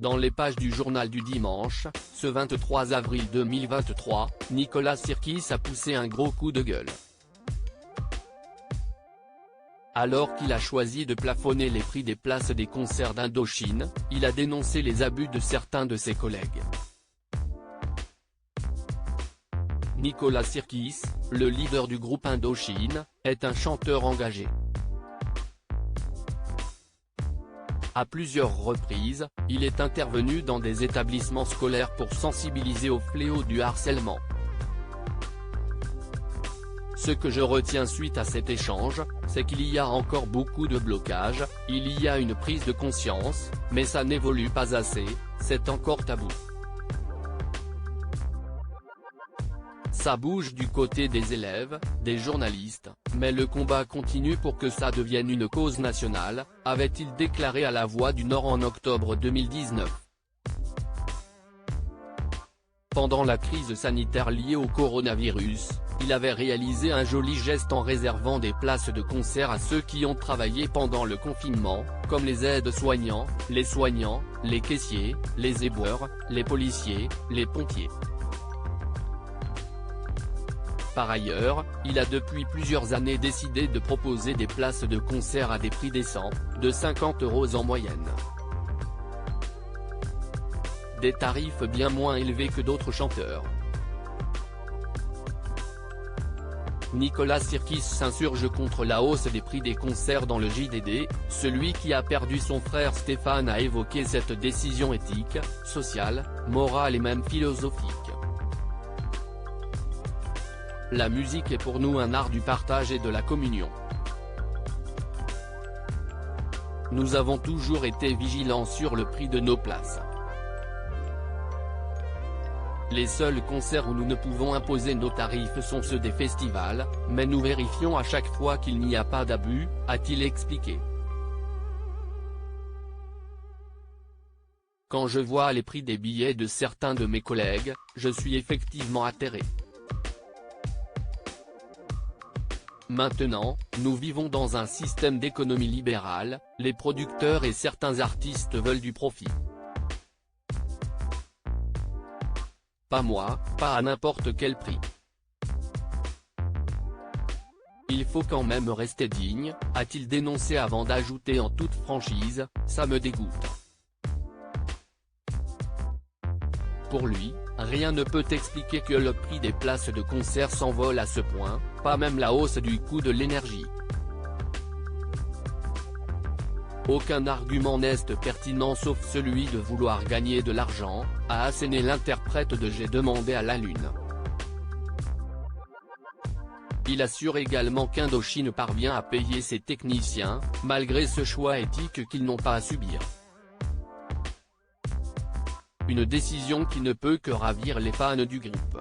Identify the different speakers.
Speaker 1: Dans les pages du journal du dimanche, ce 23 avril 2023, Nicolas Sirkis a poussé un gros coup de gueule. Alors qu'il a choisi de plafonner les prix des places des concerts d'Indochine, il a dénoncé les abus de certains de ses collègues. Nicolas Sirkis, le leader du groupe Indochine, est un chanteur engagé. À plusieurs reprises, il est intervenu dans des établissements scolaires pour sensibiliser au fléau du harcèlement. Ce que je retiens suite à cet échange, c'est qu'il y a encore beaucoup de blocages, il y a une prise de conscience, mais ça n'évolue pas assez, c'est encore tabou. Ça bouge du côté des élèves, des journalistes, mais le combat continue pour que ça devienne une cause nationale, avait-il déclaré à La Voix du Nord en octobre 2019. Pendant la crise sanitaire liée au coronavirus, il avait réalisé un joli geste en réservant des places de concert à ceux qui ont travaillé pendant le confinement, comme les aides-soignants, les caissiers, les éboueurs, les policiers, les pompiers. Par ailleurs, il a depuis plusieurs années décidé de proposer des places de concert à des prix décents, de 50 € en moyenne. Des tarifs bien moins élevés que d'autres chanteurs. Nicolas Sirkis s'insurge contre la hausse des prix des concerts dans le JDD, celui qui a perdu son frère Stéphane a évoqué cette décision éthique, sociale, morale et même philosophique. La musique est pour nous un art du partage et de la communion. Nous avons toujours été vigilants sur le prix de nos places. Les seuls concerts où nous ne pouvons imposer nos tarifs sont ceux des festivals, mais nous vérifions à chaque fois qu'il n'y a pas d'abus, a-t-il expliqué. Quand je vois les prix des billets de certains de mes collègues, je suis effectivement atterré. Maintenant, nous vivons dans un système d'économie libérale, les producteurs et certains artistes veulent du profit. Pas moi, pas à n'importe quel prix. Il faut quand même rester digne, a-t-il dénoncé avant d'ajouter en toute franchise, ça me dégoûte. Pour lui, rien ne peut expliquer que le prix des places de concert s'envole à ce point, pas même la hausse du coût de l'énergie. Aucun argument n'est pertinent sauf celui de vouloir gagner de l'argent, a asséné l'interprète de J'ai demandé à la Lune. Il assure également qu'Indochine parvient à payer ses techniciens, malgré ce choix éthique qu'ils n'ont pas à subir. Une décision qui ne peut que ravir les fans du groupe.